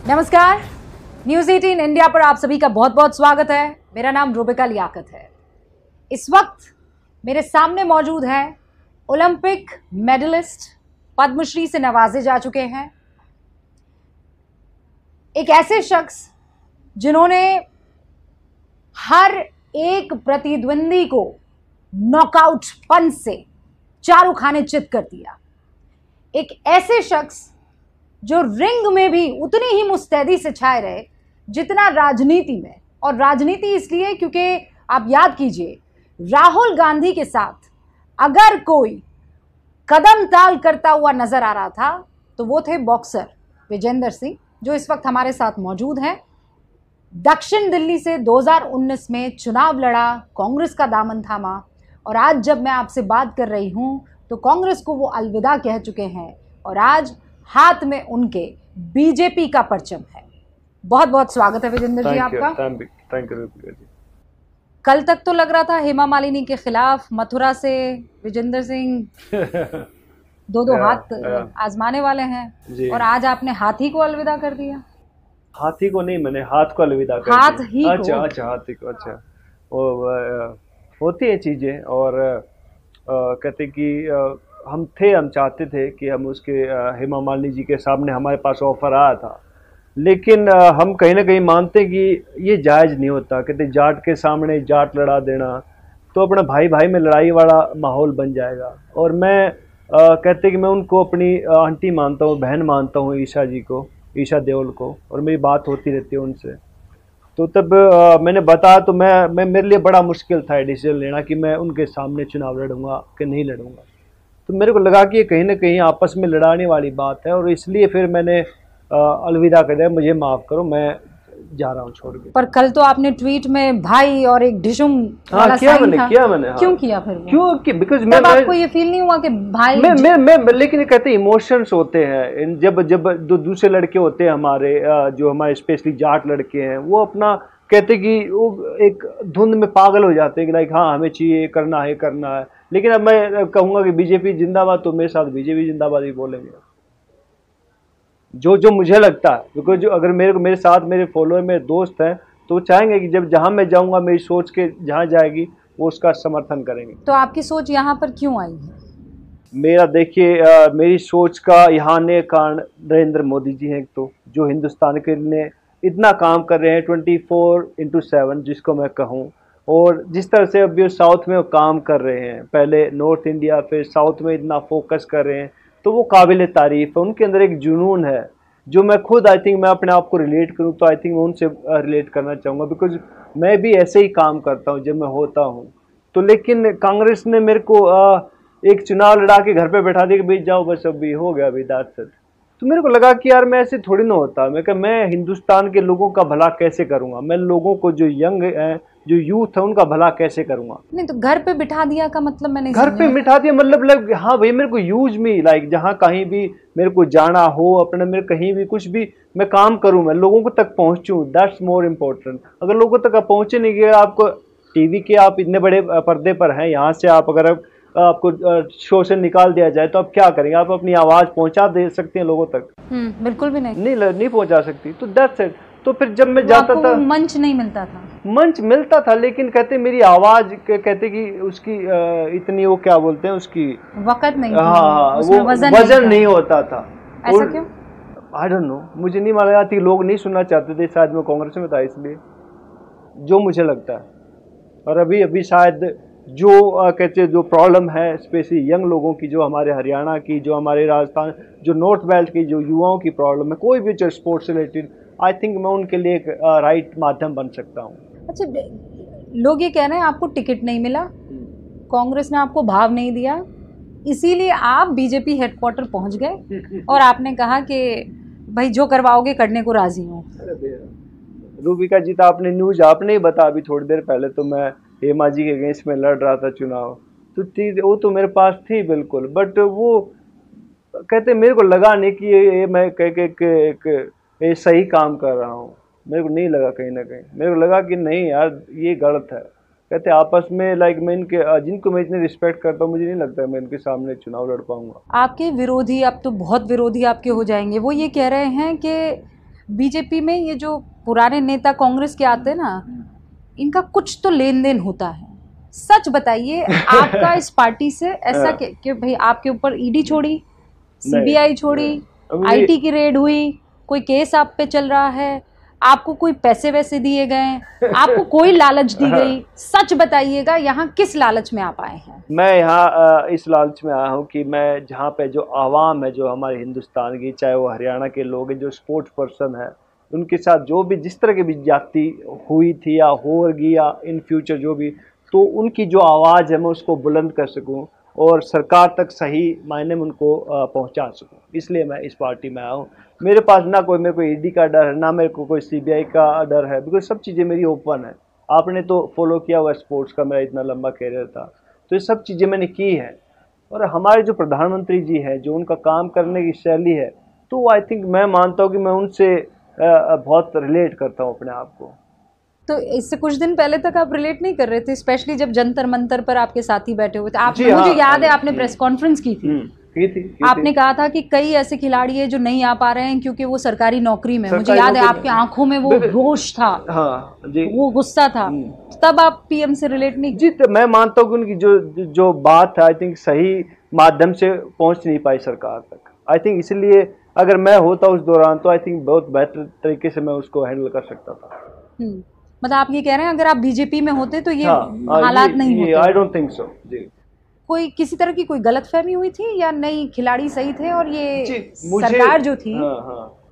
नमस्कार, news 18 India पर आप सभी का बहुत बहुत स्वागत है। मेरा नाम रूबिका लियाकत है। इस वक्त मेरे सामने मौजूद हैं ओलंपिक मेडलिस्ट, पद्मश्री से नवाजे जा चुके हैं, एक ऐसे शख्स जिन्होंने हर एक प्रतिद्वंदी को नॉकआउट पंच से चारों खाने चित कर दिया। एक ऐसे शख्स जो रिंग में भी उतनी ही मुस्तैदी से छाए रहे जितना राजनीति में, और राजनीति इसलिए क्योंकि आप याद कीजिए, राहुल गांधी के साथ अगर कोई कदम ताल करता हुआ नजर आ रहा था तो वो थे बॉक्सर विजेंदर सिंह, जो इस वक्त हमारे साथ मौजूद हैं। दक्षिण दिल्ली से 2019 में चुनाव लड़ा, कांग्रेस का दामन थामा, और आज जब मैं आपसे बात कर रही हूं तो कांग्रेस को वो अलविदा कह चुके हैं और आज हाथ में उनके बीजेपी का परचम है। बहुत बहुत स्वागत है विजेंदर जी आपका। थैंक यू जी। कल तक तो लग रहा था हेमा मालिनी के खिलाफ मथुरा से विजेंदर सिंह दो हाथ आजमाने वाले हैं और आज आपने हाथी को अलविदा कर दिया। हाथी को नहीं, मैंने हाथ को अलविदा कर हाथ दिया। ही अच्छा को। अच्छा, हाथी को। अच्छा, वो होती है चीजें। और कहते कि हम चाहते थे कि हम उसके हेमा मालिनी जी के सामने हमारे पास ऑफर आया था, लेकिन हम कहीं ना कहीं मानते हैं कि ये जायज़ नहीं होता। कहते जाट के सामने जाट लड़ा देना तो अपना भाई भाई में लड़ाई वाला माहौल बन जाएगा। और मैं कहते कि मैं उनको अपनी आंटी मानता हूँ, बहन मानता हूँ, ईशा जी को, ईशा देओल को, और मेरी बात होती रहती है उनसे। तो तब मैंने बताया तो मैं मेरे लिए बड़ा मुश्किल था डिसीजन लेना कि मैं उनके सामने चुनाव लड़ूंगा कि नहीं लड़ूंगा। तो मेरे को लगा कि ये कहीं ना कहीं आपस में लड़ाने वाली बात है, और इसलिए फिर मैंने अलविदा कर दिया, मुझे माफ़ करो, मैं जा रहा हूँ छोड़ के। पर कल तो आपने ट्वीट में भाई और एक डिशुम वाला किया साइन मैंने, था। किया मैंने। हाँ। क्यों किया फिर वो? क्यों कि बिकॉज तब आपको ये फील नहीं हुआ कि भाई मैं लेकिन कहते इमोशंस होते हैं। जब जो दूसरे लड़के होते हैं हमारे, जो हमारे स्पेशली जाट लड़के हैं, वो अपना कहते कि वो एक धुंध में पागल हो जाते हैं कि लाइक हाँ हमें चाहिए, करना है। लेकिन अब मैं कहूँगा कि बीजेपी जिंदाबाद, तो मेरे साथ बीजेपी जिंदाबाद ही बोलेंगे, जो मुझे लगता है। बिकॉज जो अगर मेरे साथ मेरे फॉलोअर, मेरे दोस्त हैं, तो वो चाहेंगे कि जब जहाँ मैं जाऊँगा मेरी सोच के जहाँ जाएगी वो उसका समर्थन करेंगे। तो आपकी सोच यहाँ पर क्यों आई है? मेरा देखिए, मेरी सोच का यहाँ आने का कारण नरेंद्र मोदी जी हैं, तो जो हिंदुस्तान के लिए इतना काम कर रहे हैं 24/7 जिसको मैं कहूँ, और जिस तरह से अभी साउथ में वो काम कर रहे हैं, पहले नॉर्थ इंडिया फिर साउथ में इतना फोकस कर रहे हैं, तो वो काबिल तारीफ़ है। उनके अंदर एक जुनून है जो मैं खुद आई थिंक मैं अपने आप को रिलेट करूँ तो आई थिंक मैं उनसे रिलेट करना चाहूँगा, बिकॉज मैं भी ऐसे ही काम करता हूँ जब मैं होता हूँ। तो लेकिन कांग्रेस ने मेरे को एक चुनाव लड़ा के घर पे बैठा दिया कि भाई जाओ बस अभी हो गया, अभी दैट्स इट। तो मेरे को लगा कि यार मैं ऐसे थोड़ी ना होता। मैं हिंदुस्तान के लोगों का भला कैसे करूँगा, मैं लोगों को जो यंग हैं, जो यूथ है, उनका भला कैसे करूँगा। नहीं तो घर पे बिठा दिया का मतलब मैंने घर पे बिठा दिया मतलब हाँ भाई मेरे को यूज मी लाइक जहाँ कहीं भी मेरे को जाना हो, अपने मेरे कहीं भी कुछ भी मैं काम करूँ, मैं लोगों को तक पहुँचूँ, दैट्स मोर इम्पोर्टेंट। अगर लोगों तक पहुँचे नहीं गए, आपको टीवी के आप इतने बड़े पर्दे पर हैं, यहाँ से आप अगर आपको शो से निकाल दिया जाए तो आप क्या करेंगे? आप अपनी आवाज़ पहुँचा दे सकते हैं लोगों तक? बिल्कुल भी नहीं पहुँचा सकती। तो दैट्स इट। तो फिर जब मैं जाता था, मंच नहीं मिलता था। मंच मिलता था, लेकिन कहते मेरी आवाज कहते कि उसकी इतनी वो क्या बोलते हैं उसकी वक़्त नहीं, हाँ वो वजन नहीं होता था। ऐसा क्यों? आई डोंट नो, मुझे नहीं मालूम आती, लोग नहीं सुनना चाहते थे, शायद मैं कांग्रेस में था इसलिए, जो मुझे लगता है। और अभी शायद जो कहते जो प्रॉब्लम है स्पेशली यंग लोगों की, जो हमारे हरियाणा की, जो हमारे राजस्थान, जो नॉर्थ बेल्ट की जो युवाओं की प्रॉब्लम है, कोई भी जो स्पोर्ट्स रिलेटेड, आई थिंक मैं उनके लिए एक राइट माध्यम बन सकता हूँ। अच्छा, लोग ये कह रहे हैं आपको टिकट नहीं मिला, कांग्रेस ने आपको भाव नहीं दिया, इसीलिए आप बीजेपी हेडक्वार्टर पहुंच गए और आपने कहा कि भाई जो करवाओगे करने को राजी हूँ। रूबिका जी, तो आपने न्यूज आपने ही बता अभी थोड़ी देर पहले, तो मैं हेमा जी के अगेंस्ट में लड़ रहा था चुनाव, तो चीज वो तो मेरे पास थी बिल्कुल, बट वो कहते मेरे को लगा नहीं कि ये मैं ये सही काम कर रहा हूँ। मेरे को नहीं लगा, कहीं ना कहीं मेरे को लगा कि नहीं यार ये गलत है। कहते आपस में लाइक मैं इनके जिनको मैं इतनी रिस्पेक्ट करता हूँ, मुझे नहीं लगता मैं इनके सामने चुनाव लड़ पाऊंगा। आपके विरोधी, अब तो बहुत विरोधी आपके हो जाएंगे, वो ये कह रहे हैं कि बीजेपी में ये जो पुराने नेता कांग्रेस के आते हैं ना, इनका कुछ तो लेन देन होता है। सच बताइए, आपका इस पार्टी से ऐसा कि भाई आपके ऊपर ईडी छोड़ी, सीबीआई छोड़ी, आईटी की रेड हुई, कोई केस आप पे चल रहा है, आपको कोई पैसे वैसे दिए गए, आपको कोई लालच दी गई? सच बताइएगा, यहाँ किस लालच में आप आए हैं? मैं यहाँ इस लालच में आया हूँ कि मैं जहाँ पे जो आवाम है, जो हमारे हिंदुस्तान की, चाहे वो हरियाणा के लोग हैं, जो स्पोर्ट्स पर्सन है, उनके साथ जो भी जिस तरह की भी ज्यादती हुई थी या होगी या इन फ्यूचर जो भी, तो उनकी जो आवाज़ है मैं उसको बुलंद कर सकूँ और सरकार तक सही मायने में उनको पहुँचा सकूँ। इसलिए मैं इस पार्टी में आया हूँ। मेरे पास ना कोई मेरे को ईडी का डर है, ना मेरे को कोई सीबीआई का डर है, बिकॉज सब चीज़ें मेरी ओपन है। आपने तो फॉलो किया हुआ स्पोर्ट्स का, मेरा इतना लंबा कैरियर था, तो ये सब चीज़ें मैंने की है। और हमारे जो प्रधानमंत्री जी हैं, जो उनका काम करने की शैली है, तो आई थिंक मैं मानता हूँ कि मैं उनसे बहुत रिलेट करता हूँ अपने आप को। तो इससे कुछ दिन पहले तक आप रिलेट नहीं कर रहे थे, स्पेशली जब जंतर मंतर पर आपके साथी बैठे हुए थे। आप, मुझे याद है आपने प्रेस कॉन्फ्रेंस की थी, आपने कहा था कि कई ऐसे खिलाड़ी हैं जो नहीं आ पा रहे हैं क्योंकि वो सरकारी नौकरी में। मुझे याद है आपकी आंखों में वो रोष था, हाँ जी, वो गुस्सा था। तब आप पीएम से रिलेट नहीं? जी, तो मैं मानता हूँ कि उनकी जो बात है, आई थिंक सही माध्यम से पहुंच नहीं पाई सरकार तक। आई थिंक इसलिए अगर मैं होता उस दौरान तो आई थिंक बहुत बेहतर तरीके से मैं उसको हैंडल कर सकता था। मतलब आप ये कह रहे हैं अगर आप बीजेपी में होते तो ये हालात नहीं होते? आई डोंट थिंक सो जी। कोई किसी तरह की कोई गलतफहमी हुई थी या नहीं, खिलाड़ी सही थे और ये सरकार जो थी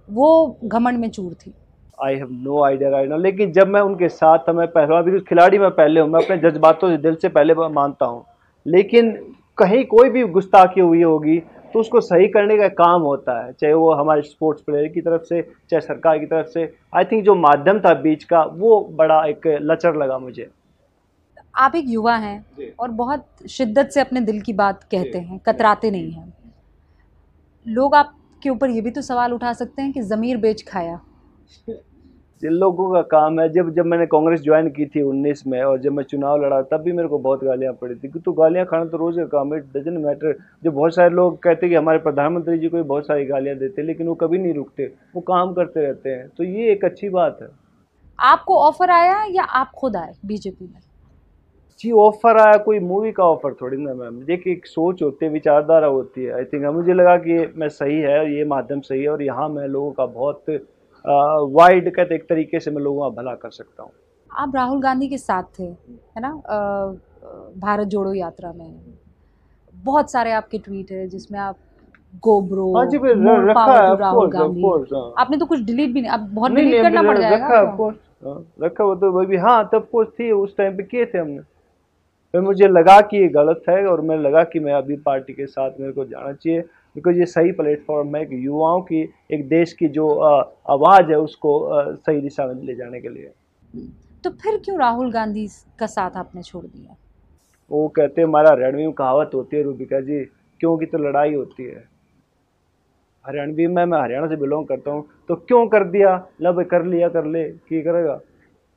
वो घमंड में चूर थी? I have no idea right now, लेकिन जब मैं उनके साथ था, मैं पहला भी खिलाड़ी मैं पहले हूँ, मैं अपने जज्बातों से दिल से पहले मानता हूँ, लेकिन कहीं कोई भी गुस्ताखी हुई होगी तो उसको सही करने का काम होता है, चाहे वो हमारे स्पोर्ट्स प्लेयर की तरफ से, चाहे सरकार की तरफ से। आई थिंक जो माध्यम था बीच का वो बड़ा एक लचर लगा मुझे। आप एक युवा हैं और बहुत शिद्दत से अपने दिल की बात कहते हैं, कतराते नहीं हैं। लोग आपके ऊपर ये भी तो सवाल उठा सकते हैं कि ज़मीर बेच खाया। जिन लोगों का काम है, जब मैंने कांग्रेस ज्वाइन की थी 19 में और जब मैं चुनाव लड़ा तब भी मेरे को बहुत गालियां पड़ी थी। तो गालियां खाना तो रोज़ का काम है, इट डजंट मैटर। जो बहुत सारे लोग कहते हैं कि हमारे प्रधानमंत्री जी को भी बहुत सारी गालियां देते हैं, लेकिन वो कभी नहीं रुकते, वो काम करते रहते हैं, तो ये एक अच्छी बात है। आपको ऑफर आया या आप खुद आए बीजेपी में? जी, ऑफर आया, कोई मूवी का ऑफर थोड़ी ना मैम। देखिए, एक सोच होती है, विचारधारा होती है। आई थिंक मुझे लगा कि मैं सही है, ये माध्यम सही है और यहाँ मैं लोगों का बहुत वाइड कहते एक तरीके से मैं लोगों का भला कर सकता हूँ। आप राहुल गांधी के साथ थे, है ना, भारत जोड़ो यात्रा में। बहुत सारे आपके ट्वीट है जिसमें आप गोब्रो, रखा है, राहुल गांधी, आपने तो कुछ डिलीट भी नहीं, अब बहुत डिलीट करना पड़ जाएगा। रखा वो तो वो भी, हाँ तब पोस्ट थी, उस टाइम पे किए थे हमने। फिर मुझे लगा कि ये गलत है और मैं लगा कि मैं अभी पार्टी के साथ मेरे को जाना चाहिए, बिकॉज ये सही प्लेटफॉर्म है कि युवाओं की, एक देश की जो आवाज़ है उसको सही दिशा में ले जाने के लिए। तो फिर क्यों राहुल गांधी का साथ आपने छोड़ दिया? वो कहते हैं, हमारा हरियाणवी में कहावत होती है रूबिका जी, क्यों की तो लड़ाई होती है। हरियाणवी में, मैं हरियाणा से बिलोंग करता हूँ, तो क्यों कर दिया, लब कर लिया, कर ले की करेगा,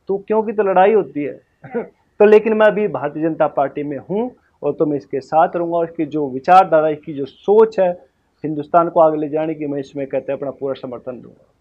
तो क्यों की तो लड़ाई होती है। तो लेकिन मैं अभी भारतीय जनता पार्टी में हूँ और तो मैं इसके साथ रहूँगा। और इसकी जो विचारधारा, इसकी जो सोच है हिंदुस्तान को आगे ले जाने की, मैं इसमें कहते हैं अपना पूरा समर्थन दूंगा।